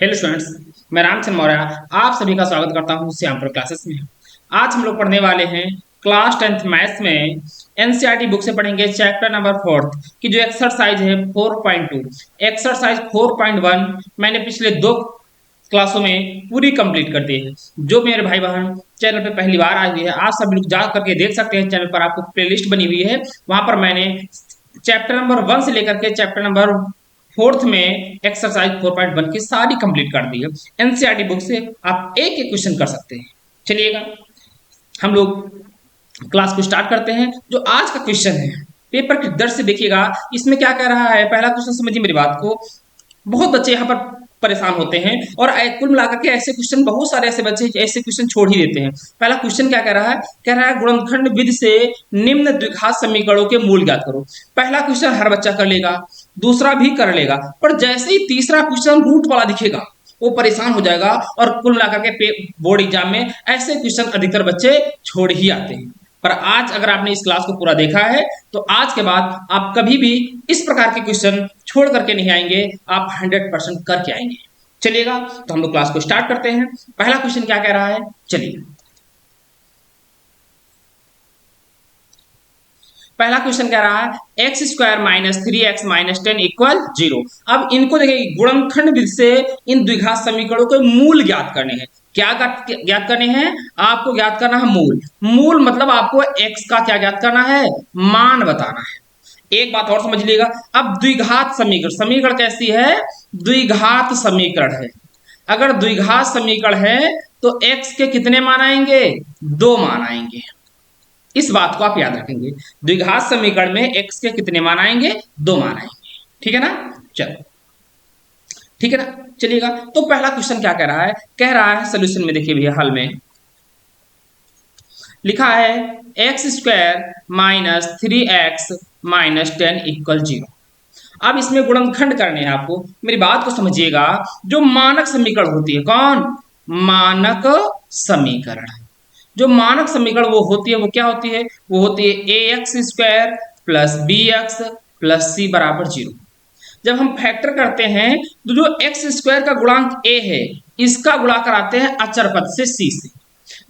Hello students, मैं रामचंद्र मौर्य आप सभी का स्वागत करता हूं श्यामपुर क्लासेस में। आज हम लोग पढ़ने वाले हैं क्लास 10th मैथ्स में एनसीईआरटी बुक से पढ़ेंगे चैप्टर नंबर 4 की जो एक्सरसाइज है 4.2। एक्सरसाइज 4.1 मैंने पिछले 2 क्लासों में पूरी कंप्लीट कर दी है। जो मेरे भाई बहन चैनल पे पहली बार आए हुए हैं, आप सभी लोग जा करके देख सकते हैं। चैनल पर आपको प्लेलिस्ट बनी हुई है, वहां पर मैंने चैप्टर नंबर 1 से लेकर के चैप्टर नंबर 4th में एक्सरसाइज 4.1 की सारी कंप्लीट कर दी है। एनसीईआरटी बुक से आप एक एक क्वेश्चन कर सकते हैं। चलिएगा हम लोग क्लास को स्टार्ट करते हैं। जो आज का क्वेश्चन है पेपर की दर्द से देखिएगा, इसमें क्या कह रहा है। पहला क्वेश्चन समझिए मेरी बात को। बहुत बच्चे यहाँ पर परेशान होते हैं और कुल मिलाकर के ऐसे क्वेश्चन, बहुत सारे ऐसे बच्चे ऐसे क्वेश्चन छोड़ ही देते हैं। पहला क्वेश्चन क्या कह रहा है, कह रहा है गुणनखंड विधि से निम्न द्विघात समीकरणों के मूल ज्ञात करो। पहला क्वेश्चन हर बच्चा कर लेगा, दूसरा भी कर लेगा, पर जैसे ही तीसरा क्वेश्चन रूट वाला दिखेगा वो परेशान हो जाएगा। और कुल मिलाकर के बोर्ड एग्जाम में ऐसे क्वेश्चन अधिकतर बच्चे छोड़ ही आते हैं। पर आज अगर आपने इस क्लास को पूरा देखा है तो आज के बाद आप कभी भी इस प्रकार के क्वेश्चन छोड़ करके नहीं आएंगे, आप 100% करके आएंगे। चलिएगा तो हम लोग क्लास को स्टार्ट करते हैं। पहला क्वेश्चन क्या कह रहा है, चलिए पहला क्वेश्चन कह रहा है x square minus 3x minus 10 equal 0। अब इनको देखिए, गुणनखंड विधि से इन द्विघात समीकरणों के मूल ज्ञात करने हैं। क्या ज्ञात करने हैं, आपको ज्ञात करना है मूल। मूल मतलब आपको x का क्या ज्ञात करना है, मान बताना है। एक बात और समझ लीजिएगा, अब द्विघात समीकरण, समीकरण कैसी है, द्विघात समीकरण है। अगर द्विघात समीकरण है तो x के कितने मान आएंगे, 2 मान आएंगे। इस बात को आप याद रखेंगे, द्विघात समीकरण में x के कितने मान आएंगे, 2 मान आएंगे। ठीक है ना, चलो ठीक है ना। चलिएगा तो पहला क्वेश्चन क्या कह रहा है, कह रहा है सोल्यूशन में देखिए भैया, हल में लिखा है x square minus 3x minus 10 equal 0। अब इसमें गुणनखंड करने हैं आपको, मेरी बात को समझिएगा। जो मानक समीकरण होती है, कौन, मानक समीकरण। जो मानक समीकरण वो होती है, वो क्या होती है, वो होती है A X square plus B X plus C बराबर 0। जब हम फैक्टर करते हैं तो जो एक्स स्क्वायर का गुणांक ए है, इसका गुणा कराते हैं अचर पद से सी से।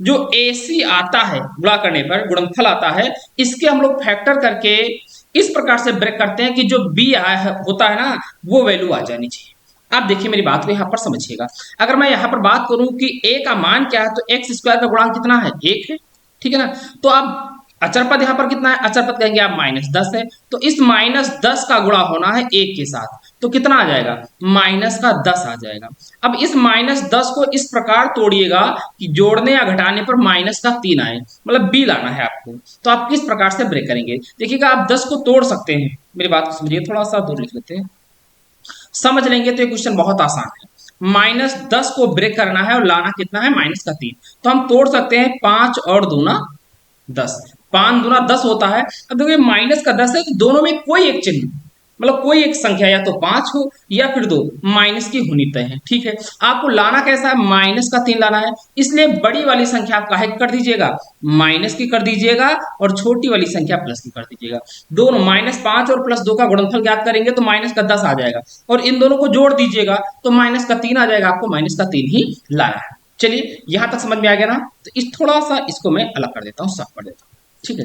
जो ए सी आता है गुणा करने पर, गुणनफल आता है, इसके हम लोग फैक्टर करके इस प्रकार से ब्रेक करते हैं कि जो बी होता है ना, वो वैल्यू आ जानी चाहिए। आप देखिए मेरी बात को यहाँ पर समझिएगा। अगर मैं यहाँ पर बात करूं कि a का मान क्या है, तो एक्स स्क्वायर का गुणांक कितना है, 1 है। ठीक है ना, तो आप अचर पद यहाँ पर कितना है, अचर पद कहेंगे आप -10 है। तो इस -10 का गुणा होना है 1 के साथ, तो कितना आ जाएगा, -10 आ जाएगा। अब इस -10 को इस प्रकार तोड़िएगा कि जोड़ने या घटाने पर -3 आए, मतलब बी लाना है आपको। तो आप किस प्रकार से ब्रेक करेंगे, देखिएगा आप 10 को तोड़ सकते हैं। मेरी बात को समझिए, थोड़ा सा दूर लिख लेते हैं, समझ लेंगे तो ये क्वेश्चन बहुत आसान है। -10 को ब्रेक करना है और लाना कितना है, -3। तो हम तोड़ सकते हैं 5 और दूना 10, 5 दूना 10 होता है। अब देखिए -10 है, तो दोनों में कोई एक चिन्ह, मतलब कोई एक संख्या या तो 5 हो या फिर 2, माइनस की होनी तय है। ठीक है, आपको लाना कैसा है, -3 लाना है। इसलिए बड़ी वाली संख्या आप काहे कर दीजिएगा, माइनस की कर दीजिएगा, और छोटी वाली संख्या प्लस की कर दीजिएगा। दोनों -5 और +2 का गुणनफल ज्ञात करेंगे तो -10 आ जाएगा, और इन दोनों को जोड़ दीजिएगा तो -3 आ जाएगा। आपको -3 ही लाना है। चलिए यहां तक समझ में आ गया ना, तो इस थोड़ा सा इसको मैं अलग कर देता हूँ, साफ कर देता हूँ। ठीक है,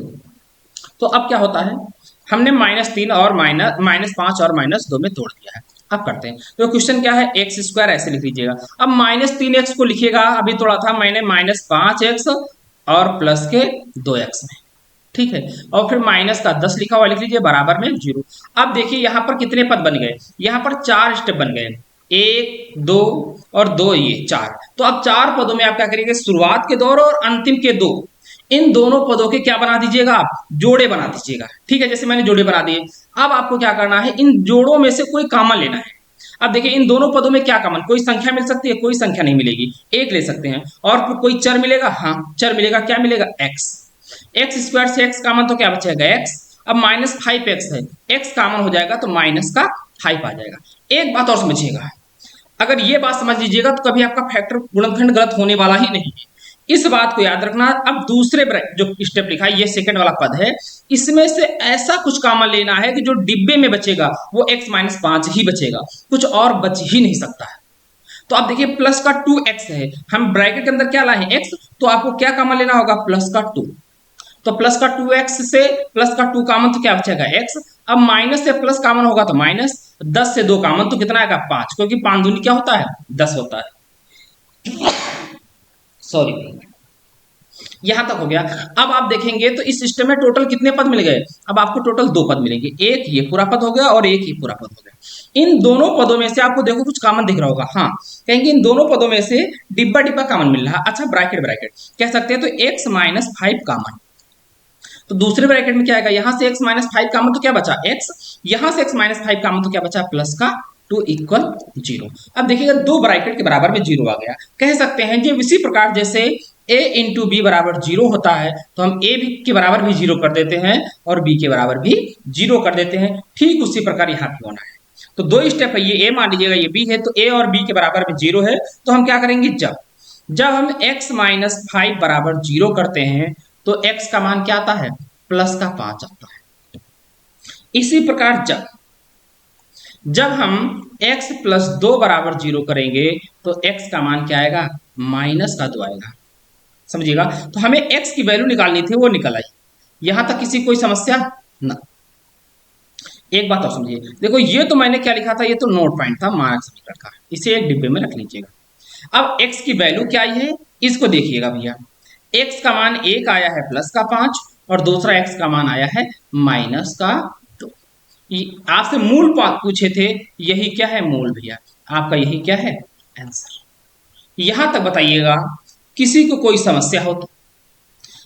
तो अब क्या होता है, हमने -3 और -5 और -2 में तोड़ दिया है। अब करते हैं, तो क्वेश्चन क्या है, एक्स स्क्वायर ऐसे लिख लीजिएगा। अब -3x को लिखिएगा, अभी तोड़ा था मैंने -5x और प्लस के 2x में। ठीक है, और फिर -10 लिखा हुआ लिख लीजिए, बराबर में 0। अब देखिए यहाँ पर कितने पद बन गए, यहाँ पर 4 स्टेप बन गए, 1 2 और 2, ये 4। तो अब 4 पदों में आप क्या करेंगे, शुरुआत के 2 और अंतिम के 2, इन दोनों पदों के क्या बना दीजिएगा, आप जोड़े बना दीजिएगा। ठीक है, जैसे मैंने जोड़े बना दिए। अब आपको क्या करना है, इन जोड़ों में से कोई कॉमन लेना है। अब देखिए इन दोनों पदों में क्या कॉमन, कोई संख्या मिल सकती है, कोई संख्या नहीं मिलेगी, एक ले सकते हैं। और कोई चर मिलेगा, हाँ चर मिलेगा, क्या मिलेगा, x। एक्स स्क्वायर से x कॉमन तो क्या बचेगा, x। अब -5x है, x कॉमन हो जाएगा तो -5 आ जाएगा। एक बात और समझिएगा, अगर ये बात समझ लीजिएगा तो कभी आपका फैक्टर गुणनखंड गलत होने वाला ही नहीं है। इस बात को याद रखना। अब दूसरे जो स्टेप लिखा है, ये सेकंड वाला पद है, इसमें से ऐसा कुछ कॉमन लेना है कि जो डिब्बे में बचेगा वो x -5 ही बचेगा, कुछ और बच ही नहीं सकता है। तो आप देखिए प्लस का 2x है, हम ब्रैकेट के अंदर क्या लाए x, तो आपको क्या कॉमन लेना होगा, प्लस का 2। तो प्लस का 2x से प्लस का 2 कॉमन तो क्या बचेगा x। अब माइनस से प्लस कॉमन होगा तो माइनस, 10 से 2 कॉमन तो कितना आएगा 5, क्योंकि 5 दूनी क्या होता है 10 होता है। सॉरी, यहां तक हो गया। अब आप देखेंगे तो इस सिस्टम में टोटल कितने पद मिल गए, अब आपको टोटल 2 पद मिलेंगे, एक ये पूरा पद हो गया और एक ये पूरा पद हो गया। इन दोनों पदों में से आपको देखो कुछ कॉमन दिख रहा होगा, हाँ कहेंगे इन दोनों पदों में से डिब्बा डिब्बा कॉमन मिल रहा है, अच्छा ब्रैकेट ब्रैकेट कह सकते हैं, तो x माइनस 5 कॉमन। तो दूसरे ब्रैकेट में क्या आएगा, यहां से x माइनस 5 कॉमन तो क्या बचा x, यहां से x माइनस 5 कॉमन तो क्या बचा प्लस का 2 इक्वल 0। अब देखिएगा दो ब्रैकेट के बराबर में 0 आ गया, कह सकते हैं जो इसी प्रकार जैसे a इंटू बी बराबर 0 होता है तो हम a भी के बराबर भी 0 कर देते हैं और b के बराबर भी 0 कर देते हैं, ठीक उसी प्रकार यहाँ भी होना है। तो दो स्टेप है, ये a मान लीजिएगा ये b है, तो a और b के बराबर में 0 है, तो हम क्या करेंगे, जब हम x माइनस 5 बराबर 0 करते हैं तो x का मान क्या आता है, प्लस का 5 आता है। इसी प्रकार जब हम x प्लस 2 बराबर 0 करेंगे तो x का मान क्या आएगा, माइनस का 2 आएगा, समझिएगा। तो हमें x की वैल्यू निकालनी थी, वो निकल आई। यहां तक किसी कोई समस्या ना। एक बात और समझिए, देखो ये तो मैंने क्या लिखा था, ये तो नोट पॉइंट था मानक समीकरण का, इसे एक डिब्बे में रख लीजिएगा। अब x की वैल्यू क्या आई है, इसको देखिएगा भैया, x का मान एक आया है प्लस का 5 और दूसरा x का मान आया है माइनस का 2। आपसे मूल पूछे थे, यही क्या है मूल भैया, आपका यही क्या है आंसर। यहां तक बताइएगा, किसी को कोई समस्या हो तो।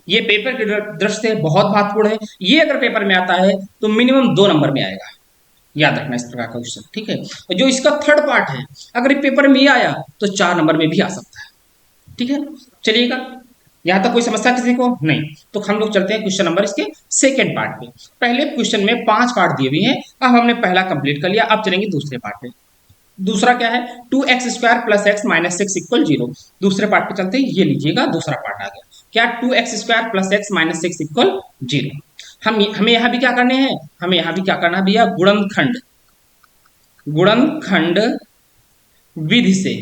ये पेपर की दृष्टि से बहुत महत्वपूर्ण है, ये अगर पेपर में आता है तो मिनिमम 2 नंबर में आएगा, याद रखना इस प्रकार का क्वेश्चन, ठीक है। और जो इसका थर्ड पार्ट है, अगर पेपर में ये आया तो 4 नंबर में भी आ सकता है, ठीक है। चलिएगा, यहां तक कोई समस्या किसी को नहीं, तो हम लोग चलते हैं क्वेश्चन नंबर इसके सेकेंड पार्ट पे। पहले क्वेश्चन में 5 पार्ट दिए हुए हैं, अब हमने पहला कंप्लीट कर लिया, अब चलेंगे दूसरे पार्ट पे। दूसरा क्या है, 2x² plus x minus 6 equal 0। दूसरे पार्ट पे चलते हैं, ये लीजिएगा दूसरा पार्ट आ गया, क्या 2x² plus x minus 6 equal 0। हमें यहां भी क्या करने हैं, हमें यहां भी क्या करना है भैया, गुणनखंड विधि से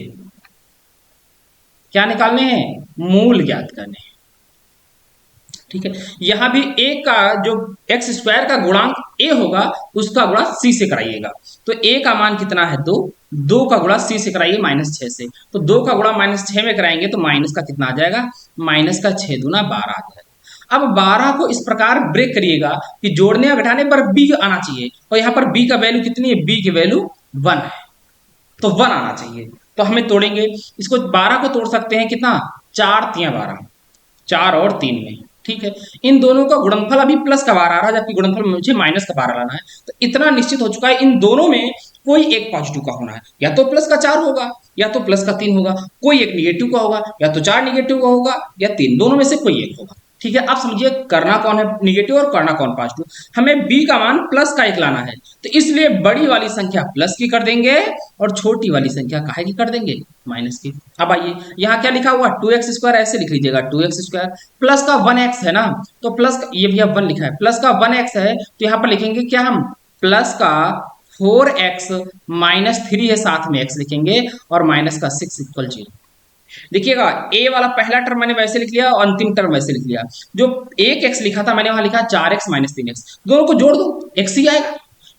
क्या निकालने हैं, मूल ज्ञात करने हैं, ठीक है। यहां भी a का जो x² का गुणांक a होगा उसका गुणा c से कराइएगा, तो a का मान कितना है 2, 2 का गुणा c से कराइए -6 से, तो 2 का गुणा -6 में कराएंगे तो माइनस का कितना आ जाएगा, माइनस का 6 दूना 12 आ जाएगा। अब 12 को इस प्रकार ब्रेक करिएगा कि जोड़ने या घटाने पर b आना चाहिए, और यहाँ पर b का वैल्यू कितनी है, b की वैल्यू 1 है, तो 1 आना चाहिए। तो हमें तोड़ेंगे इसको, 12 को तोड़ सकते हैं कितना, 4 3 12, 4 और 3 में, ठीक है। इन दोनों का गुणनफल अभी प्लस का 12 आ रहा है, जबकि गुणनफल मुझे माइनस का 12 लाना है, तो इतना निश्चित हो चुका है इन दोनों में कोई एक पॉजिटिव का होना है, या तो प्लस का 4 होगा या तो प्लस का 3 होगा, कोई एक निगेटिव का होगा, या तो 4 निगेटिव का होगा या 3, दोनों में से कोई एक होगा, ठीक है। आप समझिए करना कौन है निगेटिव और करना कौन पॉजिटिव, हमें b का मान प्लस का 1 लाना है, तो इसलिए बड़ी वाली संख्या प्लस की कर देंगे और छोटी वाली संख्या काहे की कर देंगे, माइनस की। अब आइए यहाँ क्या लिखा हुआ, 2x² ऐसे लिख लीजिएगा, 2x² प्लस का 1x है ना, तो प्लस का ये भैया 1 लिखा है, प्लस का 1x है तो यहाँ पर लिखेंगे क्या हम, प्लस का 4x माइनस 3 है, साथ में x लिखेंगे और माइनस का 6 इक्वल 0। देखिएगा a वाला पहला टर्म मैंने वैसे लिख लिया और अंतिम टर्म वैसे लिख लिया, जो एक x लिखा था मैंने वहां लिखा 4x माइनस 3x, दोनों को जोड़ दो x ही आएगा।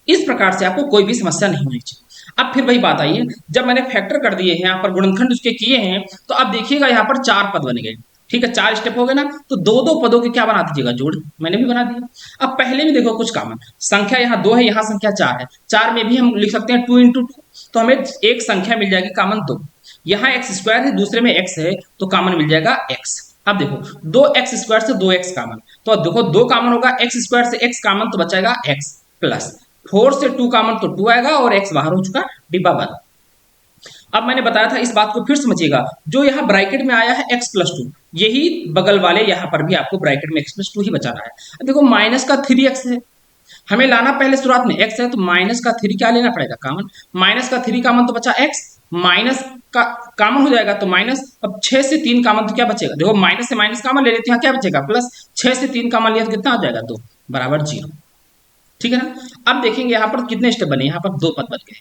इस प्रकार से आपको कोई भी समस्या नहीं होनी चाहिए। अब फिर वही बात आई है, जब मैंने फैक्टर कर दिए हैं यहाँ पर, गुणनखंड उसके किए हैं, तो अब देखिएगा यहाँ पर 4 पद बन गए, ठीक है, 4 स्टेप हो गए ना, तो 2-2 पदों के क्या बना दीजिएगा, जोड़, मैंने भी बना दिया। अब पहले भी देखो कुछ कॉमन संख्या, यहाँ 2 है, यहाँ संख्या 4 है, 4 में भी हम लिख सकते हैं 2 × 2, तो हमें एक संख्या मिल जाएगी कॉमन 2, यहाँ x² है दूसरे में x है तो कॉमन मिल जाएगा x। अब देखो 2x² से 2x कॉमन, तो देखो 2 कॉमन होगा, x² से x कॉमन तो बचेगा x, प्लस 4 से 2 कॉमन तो 2 आएगा और x बाहर हो चुका, डिब्बा बंद। अब मैंने बताया था, इस बात को फिर समझिएगा, जो यहाँ ब्रैकेट में आया है x + 2, यही बगल वाले यहाँ पर भी आपको ब्रैकेट में x + 2 ही बचाना है। अब देखो माइनस का 3x है, हमें लाना पहले शुरुआत में x है, तो माइनस का 3 क्या लेना पड़ेगा कॉमन, माइनस का 3 कॉमन तो बचा x, माइनस का कॉमन हो जाएगा तो माइनस, अब 6 से 3 कॉमन तो क्या बचेगा, देखो माइनस से माइनस कॉमन ले लेते हैं, क्या बचेगा प्लस, 6 से 3 कॉमन लिया तो कितना आ जाएगा 2 बराबर 0, ठीक है ना। अब देखेंगे यहाँ पर कितने स्टेप बने, यहाँ पर 2 पद बन गए।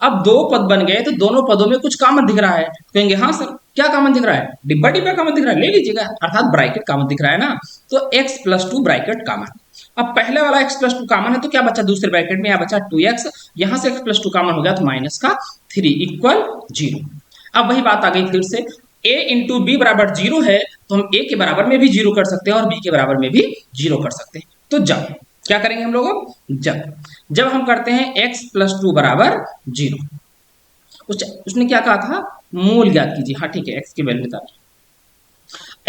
अब दो पद बन गए तो दोनों पदों में कुछ कॉमन दिख रहा है, तो कहेंगे हाँ सर क्या कॉमन दिख रहा है, डिब्बा डिब्बा कॉमन दिख रहा है, ले लीजिएगा, अर्थात ब्रैकेट कॉमन दिख रहा है ना, तो x+2 ब्रैकेट कॉमन। अब पहले वाला x+2 कॉमन है तो क्या बचा दूसरे ब्रैकेट में, यहाँ बचा 2x, यहाँ से x+2 कॉमन हो गया तो माइनस का 3 इक्वल 0। अब वही बात आ गई फिर से, a इंटू बी बराबर 0 है तो हम a के बराबर में भी 0 कर सकते हैं और b के बराबर में भी 0 कर सकते हैं। तो जब क्या करेंगे हम लोग, जब जब हम करते हैं x+2 बराबर 0, उसने क्या कहा था, मूल ज्ञात कीजिए, हाँ ठीक है, x की वैल्यू बता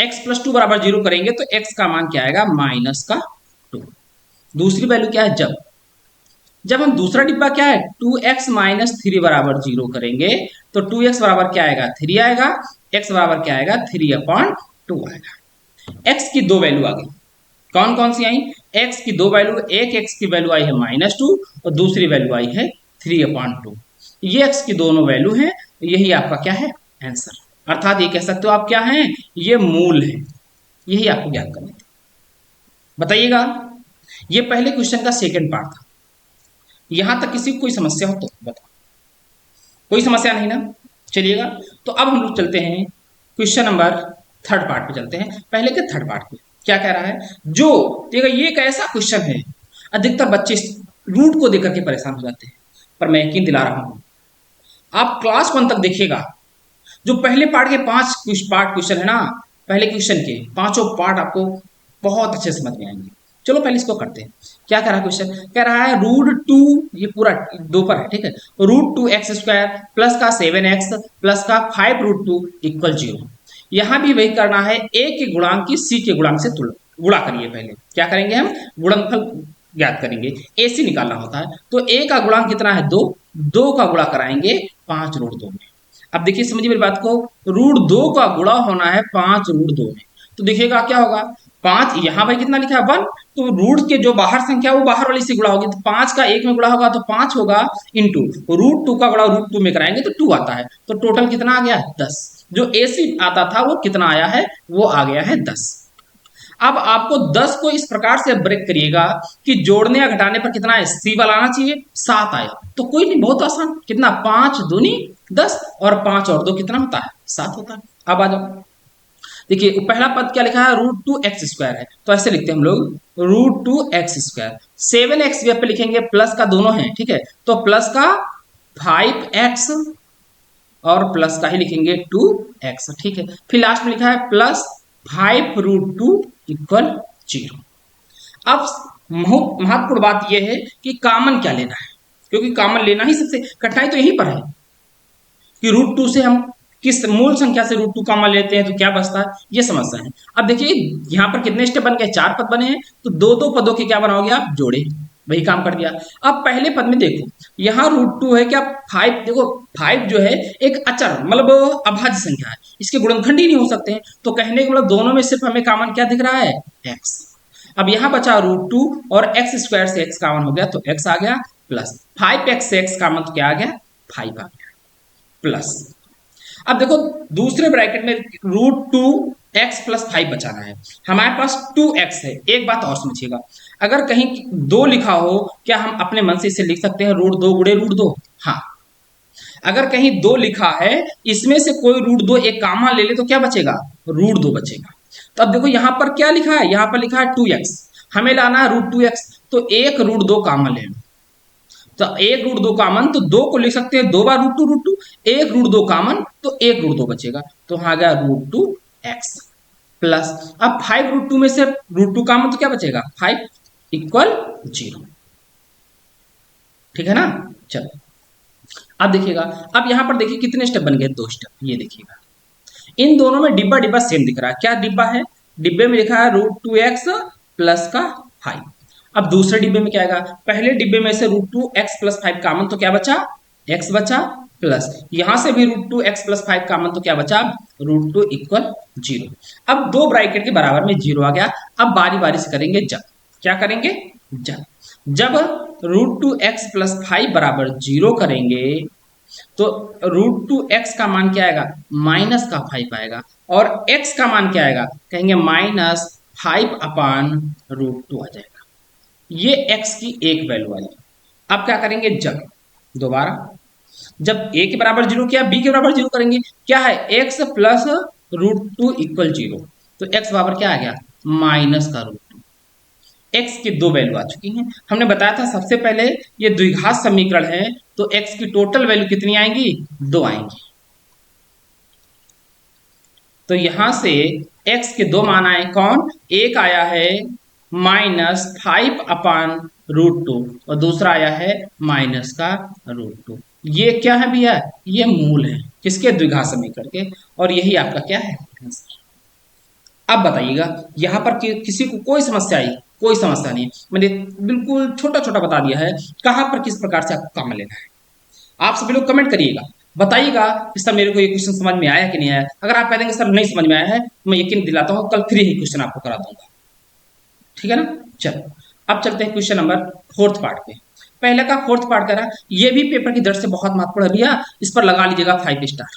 x+2 बराबर 0 करेंगे तो x का मान क्या आएगा, माइनस का 2। दूसरी वैल्यू क्या है, जब जब हम दूसरा डिब्बा क्या है 2x माइनस 3 बराबर 0 करेंगे तो 2x बराबर क्या आएगा 3 आएगा, x बराबर क्या आएगा 3/2 आएगा। x की दो वैल्यू आ गई, कौन कौन सी आई, x की दो वैल्यू, एक x की वैल्यू आई है -2 और दूसरी वैल्यू आई है 3/2। ये x की दोनों वैल्यू है, यही आपका क्या है आंसर, अर्थात ये कह सकते हो आप क्या हैं, ये मूल है, यही आपको ज्ञात करना था। बताइएगा, ये पहले क्वेश्चन का सेकंड पार्ट था, यहां तक किसी को कोई समस्या हो तो बताओ, कोई समस्या नहीं ना, चलिएगा। तो अब हम लोग चलते हैं क्वेश्चन नंबर थर्ड पार्ट पे चलते हैं, पहले के थर्ड पार्ट पे क्या कह रहा है, जो देखिए ये एक ऐसा क्वेश्चन है अधिकतर बच्चे रूट को देख करके परेशान हो जाते हैं, पर मैं यकीन दिला रहा हूं आप क्लास 1 तक देखिएगा, जो पहले पार्ट के 5 पार्ट क्वेश्चन है ना, पहले क्वेश्चन के पांचों पार्ट आपको बहुत अच्छे समझ में आएंगे। चलो पहले इसको करते हैं, क्या कह रहा है क्वेश्चन, कह रहा है √2, ये पूरा दो पर है ठीक है, √2x² प्लस का 7x प्लस का 5√2 इक्वल 0। यहां भी वही करना है, a के गुणांक की c के गुणांक से गुणा करिए, पहले क्या करेंगे हम गुणनफल ज्ञात करेंगे, AC निकालना होता है, तो a का गुणांक कितना है 2, 2 का गुणा कराएंगे 5√2 में। अब देखिए समझिए मेरी बात को, √2 का गुणा होना है 5√2 में, तो देखिएगा क्या होगा, 5 यहाँ पर कितना लिखा है 1, तो रूट के जो बाहर संख्या वो बाहर वाली से गुणा होगी, तो 5 का 1 में गुणा होगा तो 5 होगा, इंटू √2 का गुणा √2 में कराएंगे तो 2 आता है, तो टोटल कितना आ गया 10। जो AC आता था वो कितना आया है, वो आ गया है 10। अब आपको 10 को इस प्रकार से ब्रेक करिएगा कि जोड़ने या घटाने पर कितना है, C वाला आना चाहिए, 7 आया, तो कोई नहीं, बहुत आसान, कितना 5 दूनी 10 और 5 और 2 कितना होता है 7 होता है। अब आ जाओ, देखिए पहला पद क्या लिखा है, √2x² है, तो ऐसे लिखते हैं हम लोग √2x², 7x पे लिखेंगे, प्लस का दोनों है ठीक है, तो प्लस का 5x और प्लस का ही लिखेंगे 2x ठीक है, फिर लास्ट में लिखा है प्लस 5√2 इक्वल 0। अब महत्वपूर्ण बात यह है कि कॉमन क्या लेना है, क्योंकि कॉमन लेना ही सबसे कठिनाई तो यहीं पर है कि √2 से हम किस मूल संख्या से √2 कॉमन लेते हैं तो क्या बचता है, ये समस्या है। अब देखिए यहाँ पर कितने स्टेप बन गए, 4 पद बने हैं, तो दो दो पदों के क्या बनाओगे आप, जोड़े, वही काम कर दिया। अब पहले पद में देखो यहाँ √2 है, क्या 5, देखो 5 जो है एक अचर मतलब अभाज्य संख्या है, इसके गुणनखंड ही नहीं हो सकते हैं, तो कहने का मतलब दोनों में सिर्फ हमें कॉमन क्या दिख रहा है, x। अब यहाँ बचा √2 और x² से x कॉमन हो गया तो x आ गया, प्लस 5x से x कॉमन तो क्या आ गया 5 आ गया, प्लस अब देखो दूसरे ब्रैकेट में √2x प्लस 5 बचाना है, हमारे पास 2x है। एक बात और समझिएगा, अगर कहीं 2 लिखा हो, क्या हम अपने मन से इसे लिख सकते हैं √2 गुणे √2, हाँ, अगर कहीं 2 लिखा है, इसमें से कोई √2 एक कॉमन ले ले तो क्या बचेगा, √2 बचेगा। तो अब देखो यहाँ पर क्या लिखा है, यहाँ पर लिखा है 2x, हमें लाना है √2x, तो एक √2 कॉमन ले लो, तो एक √2 कॉमन, तो 2 को लिख सकते हैं 2 बार √2, एक √2 कॉमन तो एक √2 बचेगा, तो आ गया √2x प्लस, अब 5√2 में से √2 कॉमन तो क्या बचेगा 5 इक्वल 0, ठीक है ना। चलो अब देखिएगा, अब यहां पर देखिए कितने स्टेप बन गए, 2 स्टेप, ये देखिएगा इन दोनों में डिब्बा डिब्बा सेम दिख रहा है, क्या डिब्बा है, डिब्बे में लिखा है √2x प्लस का 5। अब दूसरे डिब्बे में क्या आएगा, पहले डिब्बे में से √2x प्लस 5 कॉमन तो क्या बचा, x बचा, प्लस यहां से भी √2x प्लस 5 कॉमन तो क्या बचा, √2 इक्वल 0। अब दो ब्रैकेट के बराबर में 0 आ गया। अब बारी बारी से करेंगे, जब क्या करेंगे, जब √2x प्लस 5 बराबर 0 करेंगे तो √2x का मान क्या आएगा, माइनस का 5 आएगा, और x का मान क्या आएगा, कहेंगे -5/√2 आ जाएगा, ये x की एक वैल्यू आई। अब क्या करेंगे, जब दोबारा जब ए के बराबर जीरो किया, बी के बराबर जीरो करेंगे, क्या है x plus root two equal zero. तो एक्स बराबर क्या आ गया, माइनस का रूट टू। एक्स की दो वैल्यू आ चुकी हैं। हमने बताया था सबसे पहले ये द्विघात समीकरण है, तो एक्स की टोटल वैल्यू कितनी आएंगी, दो आएंगी। तो यहां से x के दो मान आए, कौन, एक आया है -5/√2 और दूसरा आया है माइनस का √2। ये क्या है भैया, ये मूल है किसके, द्विघात समीकरण के, और यही आपका क्या है आंसर। अब बताइएगा यहाँ पर किसी को कोई समस्या आई, कोई समस्या नहीं, मैंने बिल्कुल छोटा छोटा बता दिया है कहाँ पर किस प्रकार से आपको काम लेना है। आप सभी लोग कमेंट करिएगा, बताइएगा कि सर मेरे को ये क्वेश्चन समझ में आया कि नहीं आया। अगर आप कह देंगे सर नहीं समझ में आया है, तो मैं यकीन दिलाता हूँ कल फ्री ही क्वेश्चन आपको करा दूंगा, ठीक है ना। चलो अब चलते हैं क्वेश्चन नंबर फोर्थ पार्ट पे। पहले का फोर्थ पार्ट करा, ये भी पेपर की दृष्टि से बहुत महत्वपूर्ण है भैया, इस पर लगा लीजिएगा 5 स्टार,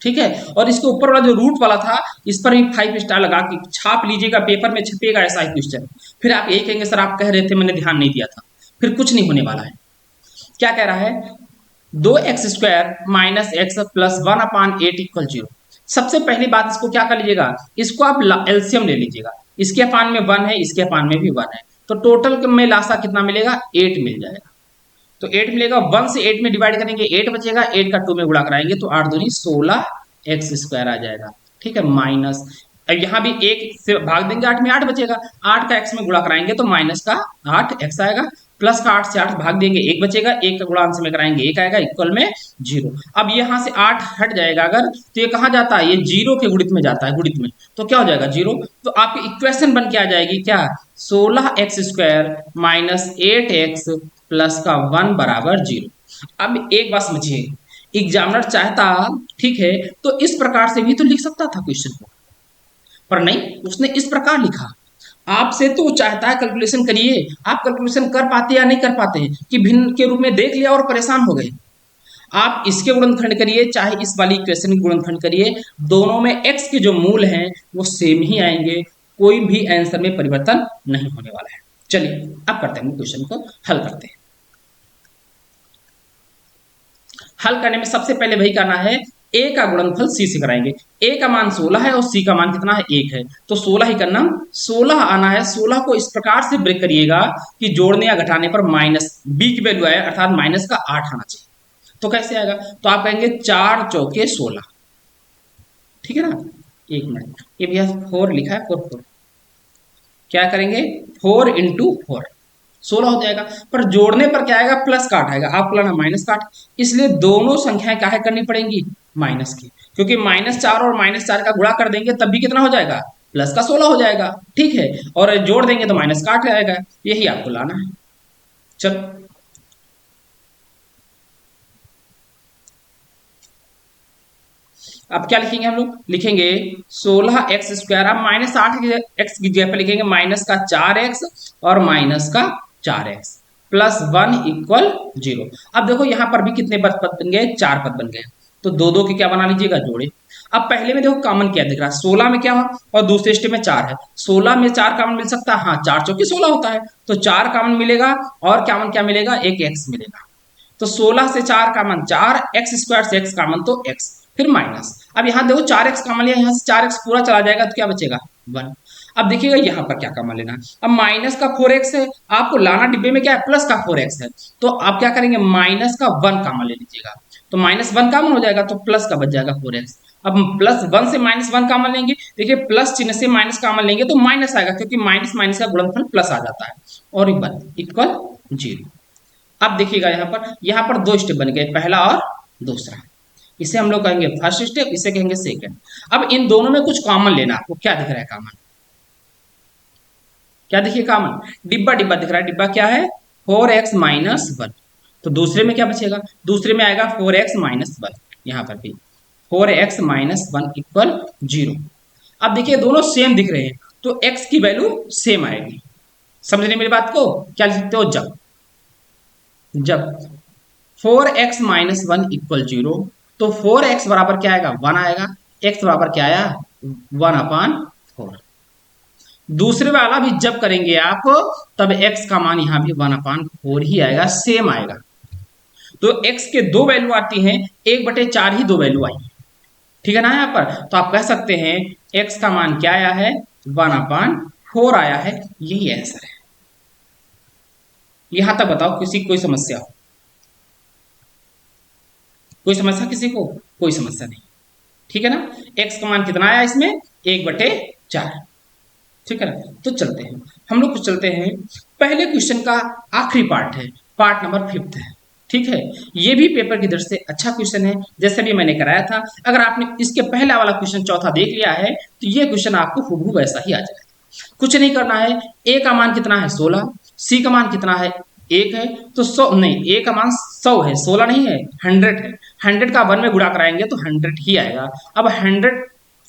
ठीक है। और इसके ऊपर वाला जो रूट वाला था, इस पर भी 5 स्टार लगा के छाप लीजिएगा, पेपर में छपेगा ऐसा ही क्वेश्चन। फिर आप यही कहेंगे सर आप कह रहे थे मैंने ध्यान नहीं दिया था, फिर कुछ नहीं होने वाला है। क्या कह रहा है, 2x² minus x plus 1/8 equal 0। सबसे पहली बात इसको क्या कर लीजिएगा, इसको आप एलसीएम ले लीजिएगा, इसके अपान में 1 है, इसके अपान में भी 1 है, तो टोटल में लासा कितना मिलेगा, 8 मिल जाएगा। तो 8 मिलेगा, 1 से 8 में डिवाइड करेंगे 8 बचेगा, 8 का 2 में गुणा कराएंगे तो 8 दूनी 16x² आ जाएगा, ठीक है। माइनस, अब यहाँ भी 1 से भाग देंगे 8 में 8 बचेगा, 8 का x में गुणा कराएंगे तो माइनस का 8x आएगा, प्लस का 8 से 8 भाग देंगे 1 बचेगा, 1 का गुणा अंश में कराएंगे 1 आएगा, इक्वल में 0। अब यहाँ से 8 हट जाएगा अगर, तो ये कहाँ जाता है, ये 0 के गुणित में जाता है, गुणित में, तो क्या हो जाएगा 0। तो आपकी इक्वेशन बन के आ जाएगी क्या, 16x² माइनस 8x प्लस का 1 बराबर 0। अब एक बात समझिए, एग्जामिनर चाहता, ठीक है, तो इस प्रकार से भी तो लिख सकता था क्वेश्चन को, पर नहीं, उसने इस प्रकार लिखा। आपसे तो चाहता है कैलकुलेशन करिए, आप कैलकुलेशन कर पाते या नहीं कर पाते हैं कि भिन्न के रूप में देख लिया और परेशान हो गए। आप इसके गुणनखंड करिए, चाहे इस वाली इक्वेशन के गुणनखंड करिए, दोनों में x के जो मूल हैं वो सेम ही आएंगे, कोई भी आंसर में परिवर्तन नहीं होने वाला है। चलिए अब करते हैं क्वेश्चन को हल करते हैं। हल करने में सबसे पहले वही करना है, a का गुणनफल c से कराएंगे। a का मान 16 है और c का मान कितना है, 1 है, तो 16 ही करना, 16 आना है। 16 को इस प्रकार से ब्रेक करिएगा कि जोड़ने या घटाने पर माइनस b की वैल्यू आए, अर्थात माइनस का 8 आना चाहिए। तो कैसे आएगा, तो आप कहेंगे 4 चौके 16, ठीक है ना। एक मिनट, ये भैया 4 लिखा है, 4 क्या करेंगे, 4 इंटू 4 16 हो जाएगा, पर जोड़ने पर क्या आएगा, प्लस का 8 आएगा, आपको लाना माइनस का 8, इसलिए दोनों संख्याएं क्या है करनी पड़ेंगी, माइनस की, क्योंकि -4 और -4 का गुणा कर देंगे तब भी कितना हो जाएगा, प्लस का 16 हो जाएगा, ठीक है। और जोड़ देंगे तो माइनस का 8 आएगा, यही आपको लाना है। चलो अब क्या लिखेंगे, हम लोग लिखेंगे 16x², अब -8x की जगह पर लिखेंगे माइनस का 4x और माइनस का 4x प्लस 1 इक्वल 0। अब देखो यहाँ पर भी कितने पद बन गए, 4 पद बन गए, तो दो दो के क्या बना लीजिएगा, जोड़े। अब पहले में देखो कॉमन क्या दिख रहा है, 16 में क्या हो और दूसरे स्टेप में 4 है, 16 में 4 कॉमन मिल सकता है, हाँ 4 चौके 16 होता है, तो 4 कॉमन मिलेगा और कॉमन क्या मिलेगा, एक x मिलेगा। तो 16 से 4 कॉमन 4, x² से x कॉमन तो x, फिर माइनस। अब यहाँ देखो 4x कॉमन लिया, यहाँ से 4x पूरा चला जाएगा तो क्या बचेगा 1। अब देखिएगा यहाँ पर क्या कॉमन लेना है, अब माइनस का 4x है, आपको लाना डिब्बे में क्या है, प्लस का 4x है, तो आप क्या करेंगे, माइनस का 1 कॉमन ले लीजिएगा, तो -1 कॉमन हो जाएगा, तो प्लस का बच जाएगा 4x। अब +1 से -1 कॉमन लेंगे, देखिए प्लस चिन्ह से माइनस कॉमन लेंगे तो माइनस आएगा, क्योंकि माइनस माइनस का गुणनफल प्लस आ जाता है, और 1 इक्वल 0। अब देखिएगा यहाँ पर दो स्टेप बन गए, पहला और दूसरा, इसे हम लोग कहेंगे फर्स्ट स्टेप, इसे कहेंगे सेकंड। अब इन दोनों में कुछ कॉमन लेना, आपको क्या दिख रहा है कॉमन, क्या देखिए कॉमन, डिब्बा डिब्बा दिख रहा है, डिब्बा क्या है 4x - 1, तो दूसरे में क्या बचेगा, दूसरे में आएगा 4x - 1, यहाँ पर भी 4x - 1 इक्वल 0। अब देखिए दोनों सेम दिख रहे हैं, तो x की वैल्यू सेम आएगी, समझने मेरी बात को, क्या लिख सकते हो, जब 4x - 1 इक्वल 0, तो 4x बराबर क्या आएगा, 1 आएगा, x बराबर क्या आया 1/4। दूसरे वाला भी जब करेंगे आप, तब x का मान यहाँ भी 1/4 ही आएगा, सेम आएगा। तो x के दो वैल्यू आती हैं, 1/4 ही दो वैल्यू आई है, ठीक है ना। यहाँ पर तो आप कह सकते हैं x का मान क्या आया है, 1/4 आया है, यही आंसर है। यहां तक बताओ किसी कोई समस्या हो? कोई समस्या किसी को? कोई समस्या नहीं, ठीक है ना। x का मान कितना आया इसमें, 1/4, ठीक है ना। तो चलते हैं हम लोग, कुछ चलते हैं, पहले क्वेश्चन का आखिरी पार्ट है, पार्ट नंबर 5 है, ठीक है। ये भी पेपर की दृष्टि से अच्छा क्वेश्चन है, जैसे भी मैंने कराया था। अगर आपने इसके पहला वाला क्वेश्चन चौथा देख लिया है तो ये क्वेश्चन आपको हूबहू वैसा ही आ जाएगा। कुछ नहीं करना है, ए का मान कितना है 16, सी का मान कितना है 1 है, तो 100 नहीं, ए का मान 100 है, 16 नहीं है, 100 है। 100 का 1 में गुणा कराएंगे तो 100 ही आएगा। अब 100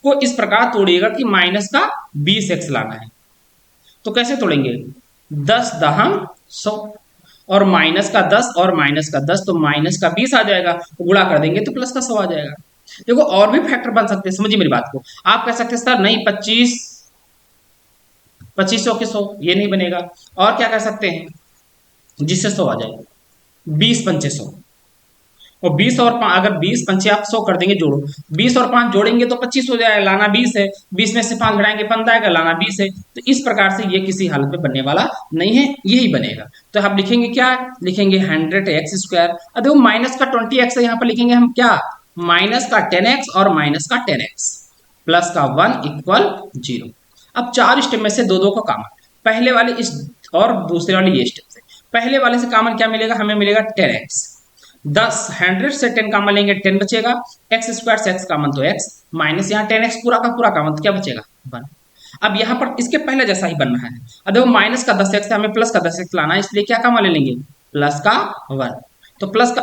को इस प्रकार तोड़िएगा कि माइनस का 20x लाना है, तो कैसे तोड़ेंगे, 10 दहम 100 और माइनस का 10 और माइनस का 10, तो माइनस का 20 आ जाएगा, तो गुणा कर देंगे तो प्लस का 100 आ जाएगा। देखो और भी फैक्टर बन सकते हैं, समझिए मेरी बात को। आप कह सकते हैं सर नहीं 2500 के 100 ये नहीं बनेगा, और क्या कह सकते हैं जिससे 100 आ जाएगा, 20 पंचे 100, और 20 और 5, अगर 20 पंचे आप 100 कर देंगे, जोड़ो 20 और 5 जोड़ेंगे तो 25 हो जाएगा, लाना 20 है, 20 में से 5 घटाएंगे 15 आएगा, लाना 20 है। तो इस प्रकार से ये किसी हालत में बनने वाला नहीं है, यही बनेगा। तो आप लिखेंगे क्या, लिखेंगे 100x²। अब देखो माइनस का 20x है, यहाँ पर लिखेंगे हम क्या, माइनस का 10x और माइनस का 10x प्लस का 1 = 0। अब 4 स्टेप में से दो दो का कॉमन, पहले वाले इस और दूसरे वाले ये स्टेप से। पहले वाले से कॉमन क्या मिलेगा, हमें मिलेगा 10x, 10 100 से 10 कॉमन लेंगे 10 बचेगा, x² से x कॉमन तो x, माइनस यहाँ 10x पूरा का पूरा कॉमन तो क्या बचेगा 1। अब यहाँ पर इसके पहले जैसा ही बनना है। अब देखो माइनस का 10x है, हमें प्लस का 10x लाना है, इसलिए क्या कॉमन ले लेंगे, प्लस का 1। तो प्लस का,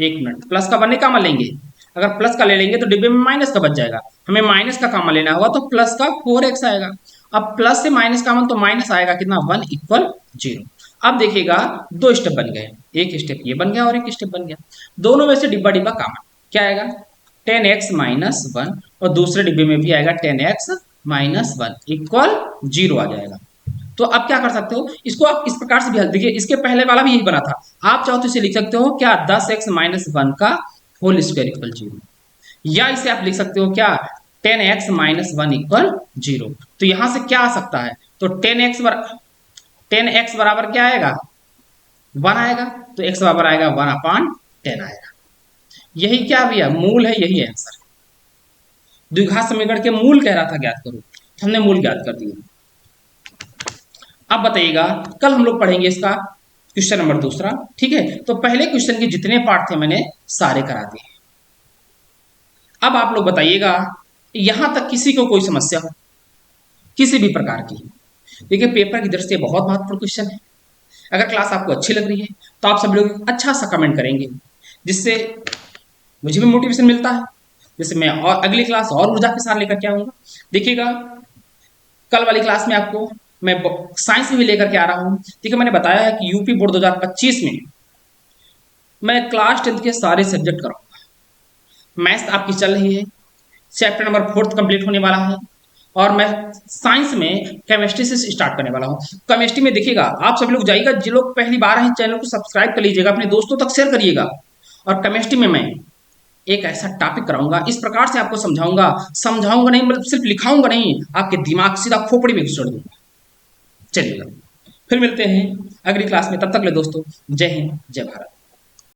एक मिनट, प्लस का 1 ही कॉमन लेंगे, अगर प्लस का ले लेंगे तो डिब्बे में माइनस का बच जाएगा, हमें माइनस का कॉमन लेना होगा तो प्लस का 4x आएगा। अब प्लस से माइनस कॉमन तो माइनस आएगा कितना, 1 = 0। अब देखिएगा दो स्टेप बन गए, एक स्टेप ये बन गया और एक स्टेप बन गया, दोनों में से डिब्बा डिब्बा कॉमन क्या आएगा, 10x - 1, और दूसरे डिब्बे में भी आएगा 10x - 1 = 0 आ जाएगा। तो अब क्या कर सकते हो, इसको आप इस प्रकार से भी हल, देखिए इसके पहले वाला भी यही बना था, आप चाहो तो इसे लिख सकते हो क्या, 10x - 1 का होल स्क्वायर = 0, या इसे आप लिख सकते हो क्या, 10x - 1 = 0। तो यहां से क्या आ सकता है, तो 10x बराबर क्या आएगा, 1 आएगा, तो x बराबर आएगा 1/10 आएगा। यही क्या भैया मूल है, यही आंसर। द्विघात समीकरण के मूल कह रहा था ज्ञात करो, तो हमने मूल ज्ञात कर दिया। अब बताइएगा, कल हम लोग पढ़ेंगे इसका क्वेश्चन नंबर 2, ठीक है। तो पहले क्वेश्चन के जितने पार्ट थे मैंने सारे करा दिए। अब आप लोग बताइएगा, यहां तक किसी को कोई समस्या हो किसी भी प्रकार की, देखिए पेपर की दृष्टि से बहुत महत्वपूर्ण क्वेश्चन है। अगर क्लास आपको अच्छी लग रही है तो आप सब लोग अच्छा सा कमेंट करेंगे, जिससे मुझे भी मोटिवेशन मिलता है, जैसे मैं और अगली क्लास और ऊर्जा के साथ लेकर के आऊंगा। देखिएगा कल वाली क्लास में आपको मैं साइंस में भी लेकर के आ रहा हूँ। देखिए मैंने बताया है कि यूपी बोर्ड 2025 में मैं क्लास 10th के सारे सब्जेक्ट कराऊंगा। मैथ्स आपकी चल रही है, चैप्टर नंबर 4 कंप्लीट होने वाला है, और मैं साइंस में केमिस्ट्री से स्टार्ट करने वाला हूँ। केमिस्ट्री में देखिएगा आप सभी लोग जाइएगा, जो लोग पहली बार हैं चैनल को सब्सक्राइब कर लीजिएगा, अपने दोस्तों तक शेयर करिएगा। और केमिस्ट्री में मैं एक ऐसा टॉपिक कराऊंगा, इस प्रकार से आपको समझाऊंगा नहीं, मतलब सिर्फ लिखाऊंगा नहीं, आपके दिमाग सीधा खोपड़ी में घुसेड़ दूंगा। चलिएगा फिर मिलते हैं अगली क्लास में, तब तक ले दोस्तों, जय हिंद जय भारत।